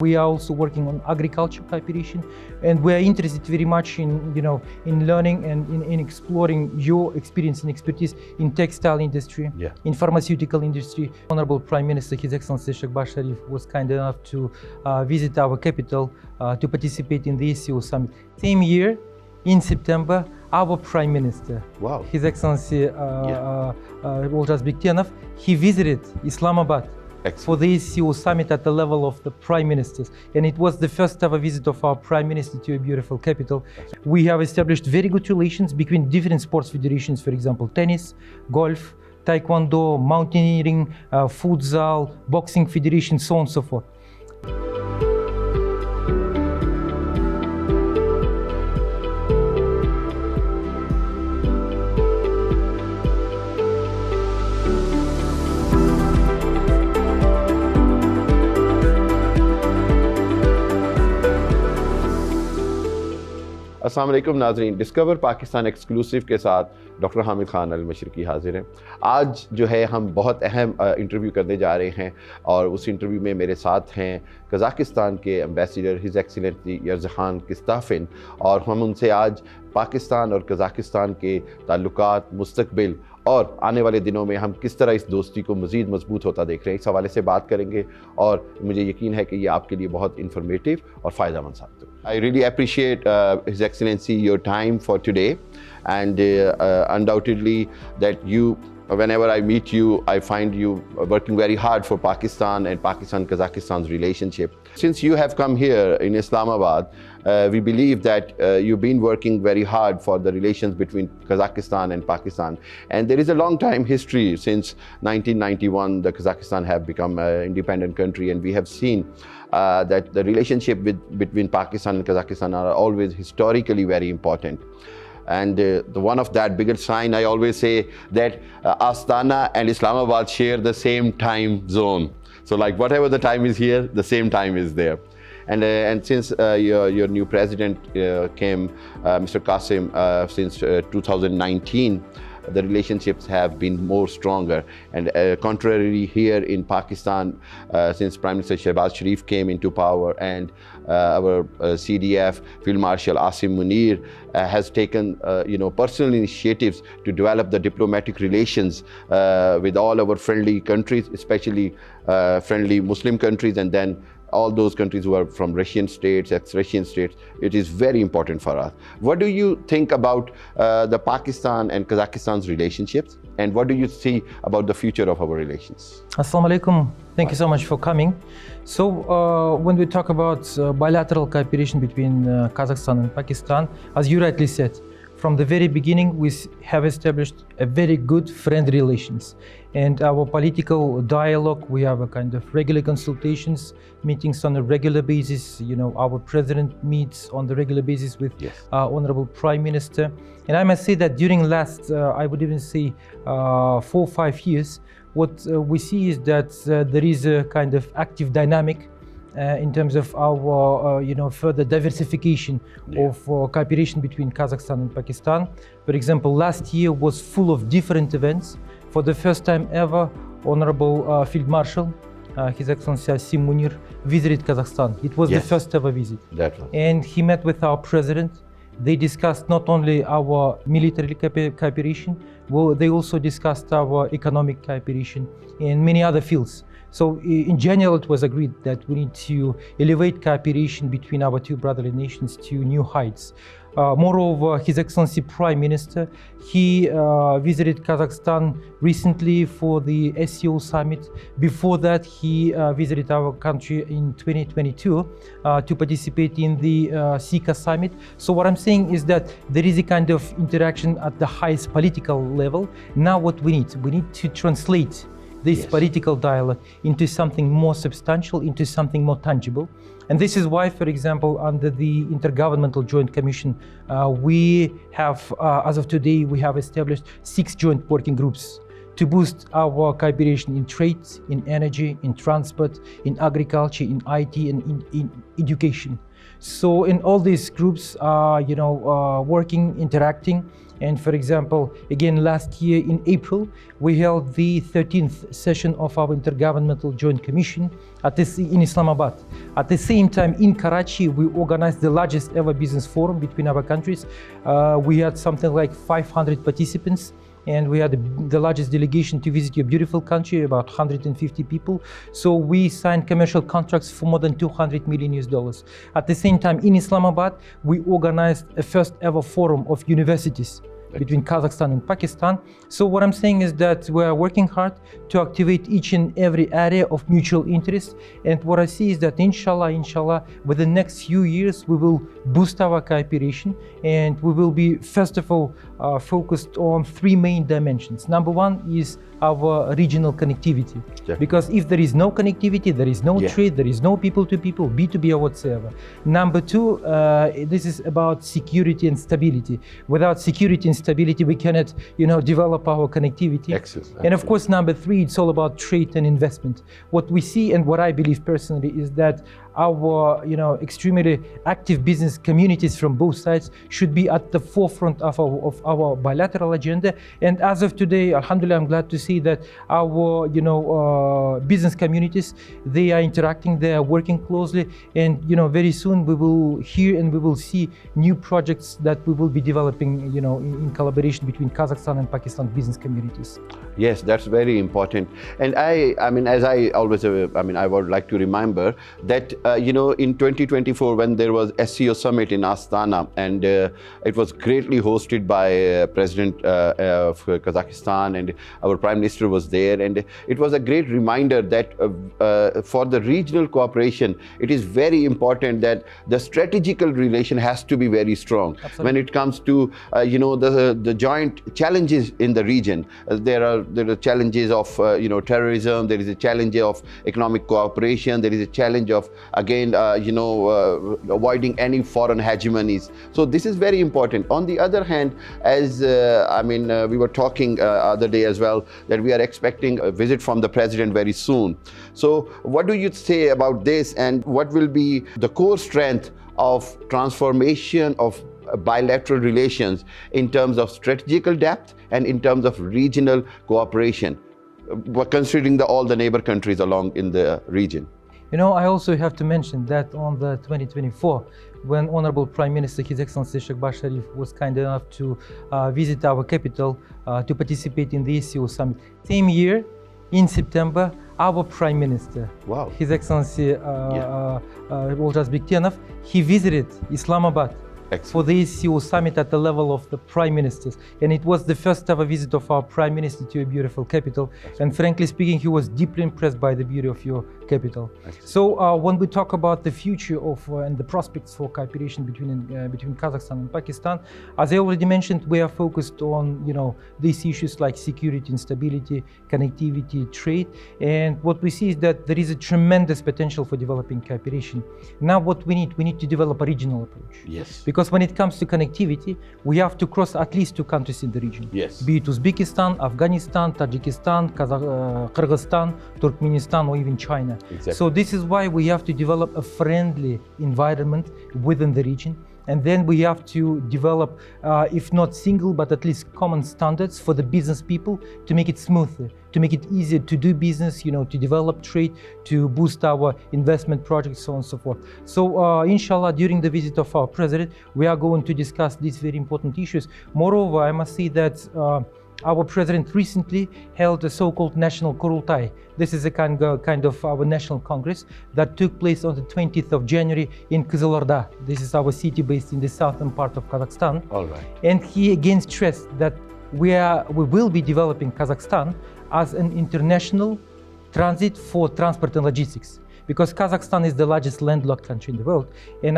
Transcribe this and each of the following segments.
We are also working on agriculture cooperation, and we are interested very much in learning and in exploring your experience and expertise in textile industry, in pharmaceutical industry. Honorable Prime Minister, His Excellency Shehbaz Sharif, was kind enough to visit our capital to participate in the SCO summit. Same year, in September, our Prime Minister, His Excellency Yerzhan Kistafin, he visited Islamabad for the SCO summit at the level of the prime ministers, and it was the first ever visit of our prime minister to a beautiful capital. We have established very good relations between different sports federations, for example, tennis, golf, taekwondo, mountaineering, futsal, boxing federation, so on and so forth. अस्सलाम वालेकुम नाज़रीन, discover Pakistan exclusive के साथ doctor Hamid Khan अल मशरिकी हाजिर हैं। आज जो है हम बहुत अहम इंटरव्यू करने जा रहे हैं और उस इंटरव्यू में मेरे साथ हैं कज़ाकिस्तान के एम्बेसडर हिज एक्सीलेंसी यरज़हान किस्ताफिन, और हम उनसे आज पाकिस्तान और कज़ाकिस्तान के ताल्लुकात, मुस्तकबिल और आने वाले दिनों में हम किस तरह इस दोस्ती को मज़ीद मजबूत होता देख रहे हैं, इस हवाले से बात करेंगे। और मुझे यकीन है कि ये आपके लिए बहुत इन्फॉर्मेटिव और फ़ायदेमंद साबित होगा। I really appreciate his excellency your time for today and undoubtedly that whenever I meet you, I find you working very hard for Pakistan and Pakistan-Kazakhstan's relationship. Since you have come here in Islamabad, we believe that you've been working very hard for the relations between Kazakhstan and Pakistan. And there is a long time history since 1991, the Kazakhstan have become an independent country, and we have seen that the relationship between Pakistan and Kazakhstan are always historically very important. And the one of that biggest sign, I always say that Astana and Islamabad share the same time zone. So like whatever the time is here, the same time is there. And since your new president came, Mr. Qasim, since 2019, the relationships have been more stronger. And contrarily here in Pakistan, since Prime Minister Shehbaz Sharif came into power, and our CDF Field Marshal Asim Munir has taken personal initiatives to develop the diplomatic relations with all our friendly countries, especially friendly Muslim countries, and then all those countries who are from Russian states, ex-Russian states. It is very important for us. What do you think about the Pakistan and Kazakhstan's relationships, and what do you see about the future of our relations? Assalamu alaikum. Thank you so much for coming. So when we talk about bilateral cooperation between Kazakhstan and Pakistan, as you rightly said, from the very beginning, we have established a very good friend relations. And our political dialogue, we have a kind of regular consultations, meetings on a regular basis. Our president meets on the regular basis with Honorable Prime Minister. And I must say that during last, I would even say 4 or 5 years, what we see is that there is a kind of active dynamic in terms of our further diversification of cooperation between Kazakhstan and Pakistan. For example, last year was full of different events. For the first time ever, Honorable Field Marshal, His Excellency Asim Munir, visited Kazakhstan. It was the first ever visit. And he met with our president. They discussed not only our military cooperation, they also discussed our economic cooperation in many other fields. So in general, it was agreed that we need to elevate cooperation between our two brotherly nations to new heights. Moreover, His Excellency Prime Minister, he visited Kazakhstan recently for the SCO summit. Before that, he visited our country in 2022 to participate in the SICA summit. So what I'm saying is that there is a kind of interaction at the highest political level. Now what we need to translate this political dialogue into something more substantial, into something more tangible. And this is why, for example, under the Intergovernmental Joint Commission, we have, as of today, we have established 6 joint working groups to boost our cooperation in trade, in energy, in transport, in agriculture, in IT, and in education. So in all these groups are, working, interacting. And for example, again, last year in April, we held the 13th session of our Intergovernmental Joint Commission in Islamabad. At the same time, in Karachi, we organized the largest ever business forum between our countries. We had something like 500 participants. And we had the largest delegation to visit your beautiful country, about 150 people. So we signed commercial contracts for more than $200 million. At the same time, in Islamabad, we organized a first ever forum of universities between Kazakhstan and Pakistan. So what I'm saying is that we are working hard to activate each and every area of mutual interest. And what I see is that inshallah, within the next few years, we will boost our cooperation, and we will be, first of all, focused on three main dimensions. Number one is our regional connectivity. Yeah. Because if there is no connectivity, there is no trade, there is no people to people, B2B or whatsoever. Number two, this is about security and stability. Without security and stability, we cannot, develop our connectivity. Excellent. And of course, number three, it's all about trade and investment. What we see, and what I believe personally, is that our, extremely active business communities from both sides should be at the forefront of our bilateral agenda. And as of today, alhamdulillah, I'm glad to see that our, business communities, they are interacting, they are working closely, and, very soon we will hear and we will see new projects that we will be developing, in collaboration between Kazakhstan and Pakistan business communities. Yes, that's very important. And I mean, as I always, I would like to remember that, in 2024, when there was SCO summit in Astana, and it was greatly hosted by President of Kazakhstan, and our Prime Minister was there. And it was a great reminder that for the regional cooperation, it is very important that the strategical relation has to be very strong. Absolutely. When it comes to, the joint challenges in the region. There are challenges of, terrorism, there is a challenge of economic cooperation, there is a challenge of, again, avoiding any foreign hegemonies. So this is very important. On the other hand, as we were talking other day as well, that we are expecting a visit from the president very soon. So what do you say about this, and what will be the core strength of transformation of bilateral relations in terms of strategical depth and in terms of regional cooperation, considering all the neighbor countries along in the region? I also have to mention that on the 2024, when Honorable Prime Minister, His Excellency Sheikh Bashar Sharif, was kind enough to visit our capital to participate in the SCO summit. Same year, in September, our Prime Minister, wow, His Excellency Yerzhan Kistafin, he visited Islamabad. Excellent. For the SCO summit at the level of the prime ministers. And it was the first ever visit of our prime minister to a beautiful capital. Excellent. And frankly speaking, he was deeply impressed by the beauty of your capital. Excellent. So when we talk about the future of and the prospects for cooperation between Kazakhstan and Pakistan, as I already mentioned, we are focused on these issues like security and stability, connectivity, trade. And what we see is that there is a tremendous potential for developing cooperation. Now what we need to develop a regional approach. Yes. Because when it comes to connectivity, we have to cross at least two countries in the region. Yes. Be it Uzbekistan, Afghanistan, Tajikistan, Kyrgyzstan, Turkmenistan, or even China. Exactly. So this is why we have to develop a friendly environment within the region. And then we have to develop, if not single, but at least common standards for the business people to make it smoother, to make it easier to do business, to develop trade, to boost our investment projects, so on and so forth. So inshallah, during the visit of our president, we are going to discuss these very important issues. Moreover, I must say that our president recently held a so-called National Kurultai. This is a kind of our national congress that took place on the 20th of January in Kızılorda. This is our city based in the southern part of Kazakhstan. All right. And he again stressed that we will be developing Kazakhstan as an international transit for transport and logistics. Because Kazakhstan is the largest landlocked country in the world, and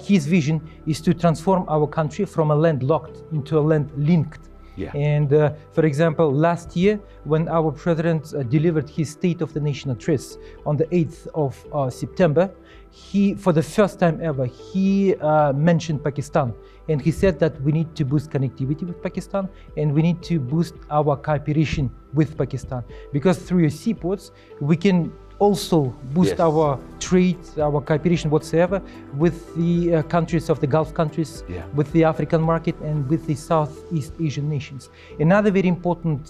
his vision is to transform our country from a landlocked into a land-linked. Yeah. And for example, last year, when our president delivered his State of the Nation address on the 8th of September, he, for the first time ever, he mentioned Pakistan. And he said that we need to boost connectivity with Pakistan and we need to boost our cooperation with Pakistan. Because through your seaports, we can also boost Yes. our trade, our cooperation whatsoever with the countries of the Gulf countries, Yeah. with the African market and with the Southeast Asian nations. Another very important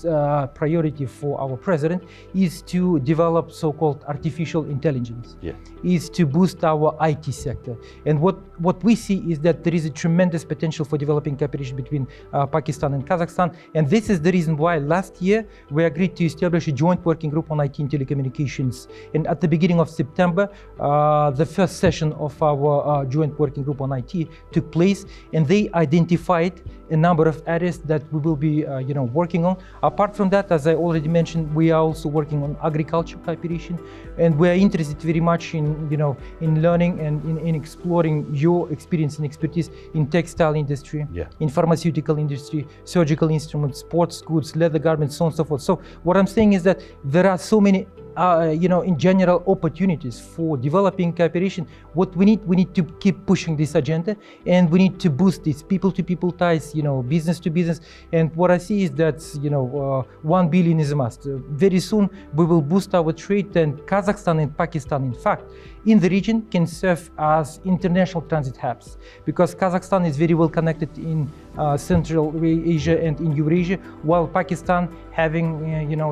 priority for our president is to develop so-called artificial intelligence, Yeah. is to boost our IT sector. And what we see is that there is a tremendous potential for developing cooperation between Pakistan and Kazakhstan. And this is the reason why last year we agreed to establish a joint working group on IT and telecommunications. And at the beginning of September, the first session of our joint working group on IT took place, and they identified a number of areas that we will be working on. Apart from that, as I already mentioned, we are also working on agriculture cooperation, and we are interested very much in learning and in exploring your experience and expertise in textile industry, Yeah. in pharmaceutical industry, surgical instruments, sports goods, leather garments, so on and so forth. So what I'm saying is that there are so many in general, opportunities for developing cooperation. What we need to keep pushing this agenda, and we need to boost these people-to-people ties, business to business. And what I see is that 1 billion is a must. Very soon we will boost our trade, and Kazakhstan and Pakistan, in fact, in the region can serve as international transit hubs, because Kazakhstan is very well connected in Central Asia and in Eurasia, while Pakistan having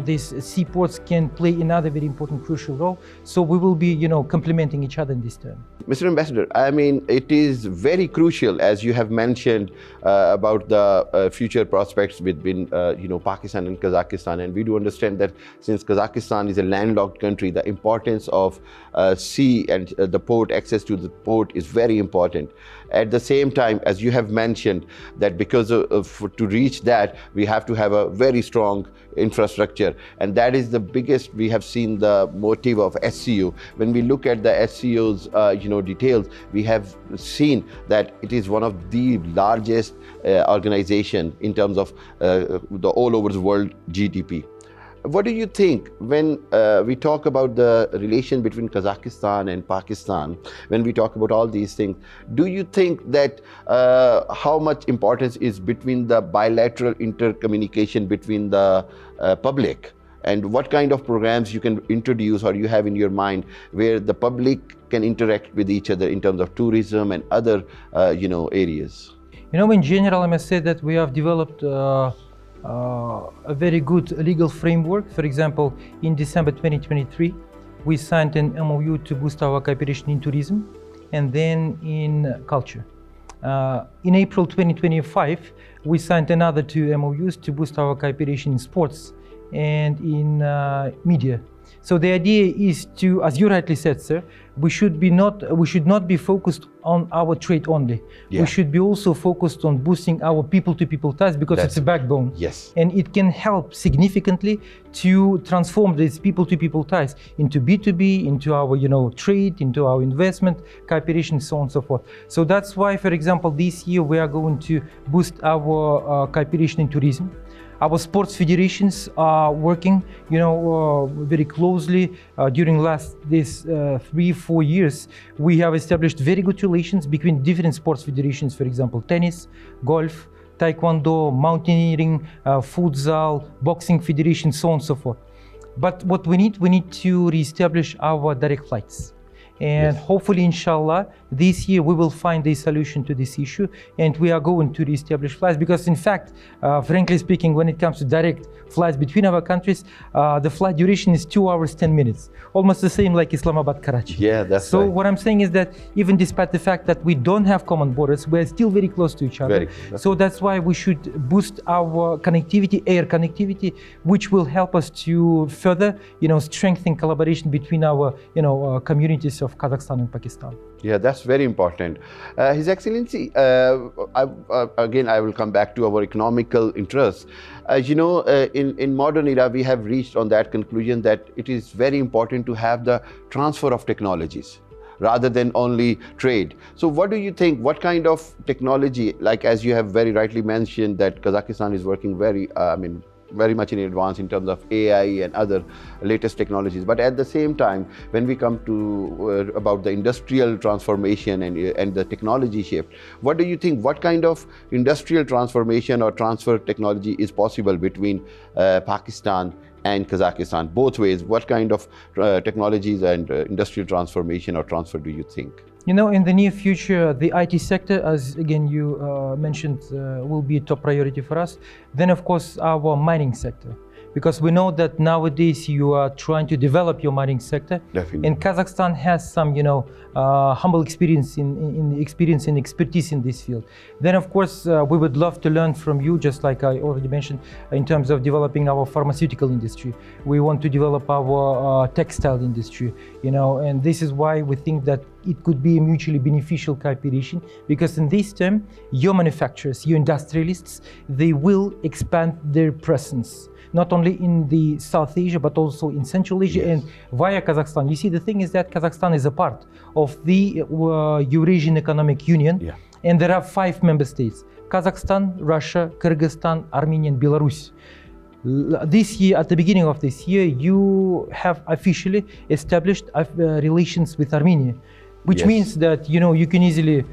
these seaports can play another very important crucial role. So we will be complementing each other in this term. Mr. Ambassador, I mean, it is very crucial, as you have mentioned, about the future prospects between Pakistan and Kazakhstan. And we do understand that since Kazakhstan is a landlocked country, the importance of sea and the port, access to the port, is very important. At the same time, as you have mentioned, that because to reach that, we have to have a very strong infrastructure, and that is the biggest. We have seen the motive of SCO. When we look at the SCO's details, we have seen that it is one of the largest organization in terms of the all over the world GDP. What do you think when we talk about the relation between Kazakhstan and Pakistan, when we talk about all these things, do you think that how much importance is between the bilateral intercommunication between the public, and what kind of programs you can introduce or you have in your mind where the public can interact with each other in terms of tourism and other areas? In general, I must say that we have developed a very good legal framework. For example, in December 2023, we signed an MOU to boost our cooperation in tourism and then in culture. In April 2025, we signed another 2 MOUs to boost our cooperation in sports and in media. So the idea is to, as you rightly said, sir, we should not be focused on our trade only. Yeah. We should be also focused on boosting our people-to-people ties, because it's a backbone. Yes. And it can help significantly to transform these people-to-people ties into B2B, into our trade, into our investment, cooperation, so on and so forth. So that's why, for example, this year we are going to boost our cooperation in tourism. Our sports federations are working, very closely during these 3-4 years. We have established very good relations between different sports federations, for example, tennis, golf, taekwondo, mountaineering, futsal, boxing federation, so on and so forth. But what we need to reestablish our direct flights. And Yes. hopefully, inshallah, this year we will find a solution to this issue, and we are going to reestablish flights, because in fact, frankly speaking, when it comes to direct flights between our countries, the flight duration is 2 hours 10 minutes, almost the same like Islamabad, Karachi. Yeah, that's so right. what I'm saying is that even despite the fact that we don't have common borders, we're still very close to each other. So that's why we should boost our connectivity, air connectivity, which will help us to further, strengthen collaboration between our, communities of Kazakhstan and Pakistan. Yeah, that's very important. His Excellency, again, I will come back to our economical interests. As you know, in modern era, we have reached on that conclusion that it is very important to have the transfer of technologies. rather than only trade. So what do you think, what kind of technology, like as you have very rightly mentioned that Kazakhstan is working very much in advance in terms of AI and other latest technologies. But at the same time, when we come to about the industrial transformation and the technology shift, what do you think, what kind of industrial transformation or transfer technology is possible between Pakistan and Kazakhstan, both ways? What kind of technologies and industrial transformation or transfer do you think? You know, in the near future, the IT sector, as again you mentioned, will be a top priority for us. Then, of course, our mining sector, because we know that nowadays you are trying to develop your mining sector. Definitely. And Kazakhstan has some, humble experience in expertise in this field. Then, of course, we would love to learn from you, just like I already mentioned, in terms of developing our pharmaceutical industry. We want to develop our textile industry, and this is why we think that it could be a mutually beneficial cooperation, because in this term, your manufacturers, your industrialists, they will expand their presence, not only in the South Asia, but also in Central Asia. Yes. And via Kazakhstan. You see, the thing is that Kazakhstan is a part of the Eurasian Economic Union. Yeah. And there are 5 member states: Kazakhstan, Russia, Kyrgyzstan, Armenia, and Belarus. This year, at the beginning of this year, you have officially established relations with Armenia, which Yes. means that you can easily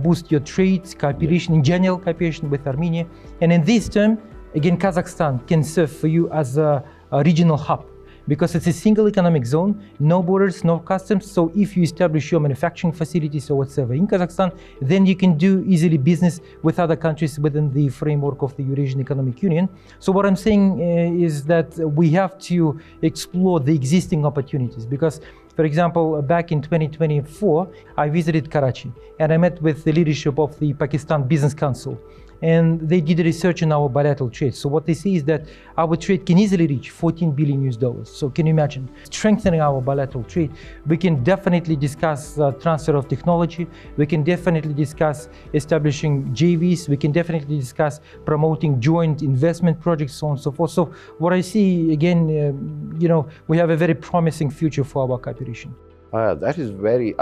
boost your trade cooperation, in general cooperation with Armenia. And in this term, again, Kazakhstan can serve for you as a regional hub, because it's a single economic zone, no borders, no customs. So if you establish your manufacturing facilities or whatsoever in Kazakhstan, then you can do easily business with other countries within the framework of the Eurasian Economic Union. So what I'm saying is that we have to explore the existing opportunities, because, for example, back in 2024, I visited Karachi and I met with the leadership of the Pakistan Business Council. And they did research on our bilateral trade. So what they see is that our trade can easily reach $14 billion. So can you imagine strengthening our bilateral trade? We can definitely discuss transfer of technology. We can definitely discuss establishing JVs. We can definitely discuss promoting joint investment projects, so on and so forth. So what I see, again, we have a very promising future for our cooperation. That is very,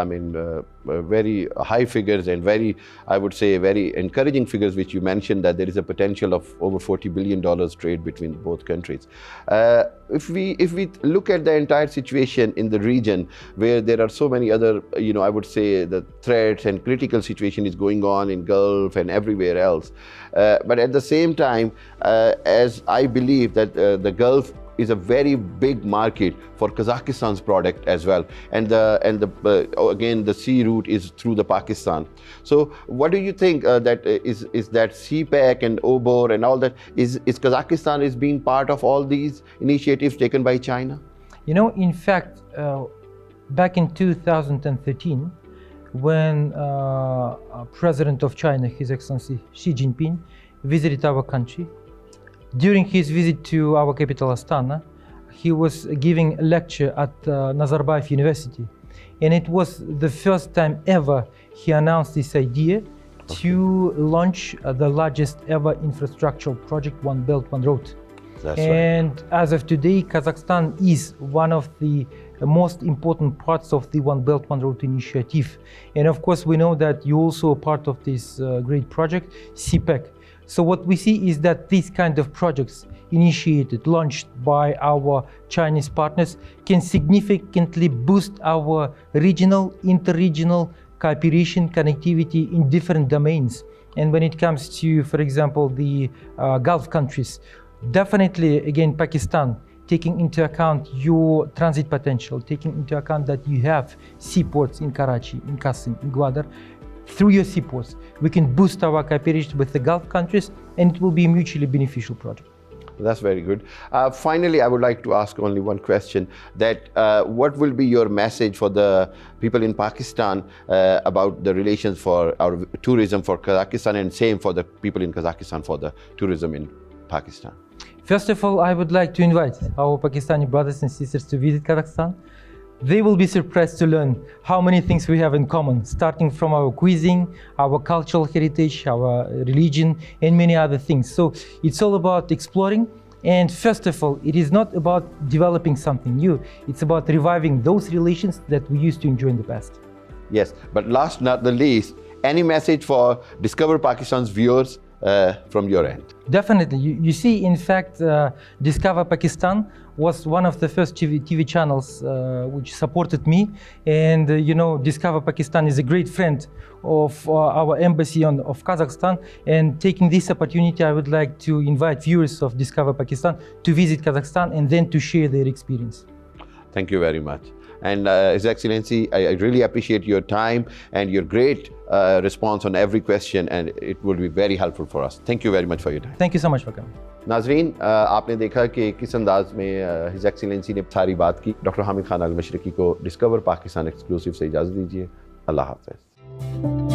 very high figures and very, I would say, very encouraging figures, which you mentioned, that there is a potential of over $40 billion trade between both countries. If we look at the entire situation in the region, where there are so many other, I would say, the threats and critical situation is going on in Gulf and everywhere else. But at the same time, as I believe that the Gulf is a very big market for Kazakhstan's product as well, and again the sea route is through the Pakistan. So what do you think that is that CPEC and OBOR and all that, is Kazakhstan is being part of all these initiatives taken by China? In fact, back in 2013, when President of China, His Excellency Xi Jinping, visited our country, during his visit to our capital Astana, he was giving a lecture at Nazarbayev University. And it was the first time ever he announced this idea to launch the largest ever infrastructural project, One Belt, One Road. That's and right. As of today, Kazakhstan is one of the most important parts of the One Belt, One Road initiative. And of course, we know that you're also a part of this great project, CPEC. So what we see is that these kind of projects initiated, launched by our Chinese partners, can significantly boost our regional, inter-regional cooperation, connectivity in different domains. And when it comes to, for example, the Gulf countries, definitely, again, Pakistan, taking into account your transit potential, taking into account that you have seaports in Karachi, in Qasim, in Gwadar, through your seaports, we can boost our cooperation with the Gulf countries, and it will be a mutually beneficial project. That's very good. Finally, I would like to ask only one question, that what will be your message for the people in Pakistan about the relations for our tourism for Kazakhstan, and same for the people in Kazakhstan for the tourism in Pakistan? First of all, I would like to invite our Pakistani brothers and sisters to visit Kazakhstan. They will be surprised to learn how many things we have in common, starting from our cuisine, our cultural heritage, our religion, and many other things. So it's all about exploring. And first of all, it is not about developing something new. It's about reviving those relations that we used to enjoy in the past. Yes, but last not the least, any message for Discover Pakistan's viewers from your end? Definitely. You see, in fact, Discover Pakistan was one of the first TV channels which supported me. And, Discover Pakistan is a great friend of our embassy of Kazakhstan. And taking this opportunity, I would like to invite viewers of Discover Pakistan to visit Kazakhstan and then to share their experience. Thank you very much. And His Excellency, I really appreciate your time and your great response on every question, and it will be very helpful for us. Thank you very much for your time. Thank you so much for coming. नाजरीन, आपने देखा कि किस अंदाज में his excellency ने सारी बात की। डॉक्टर हामिद खान अल मशरकी को डिस्कवर पाकिस्तान एक्सक्लूसिव से इजाज़त दीजिए। अल्लाह हाफ़िज़।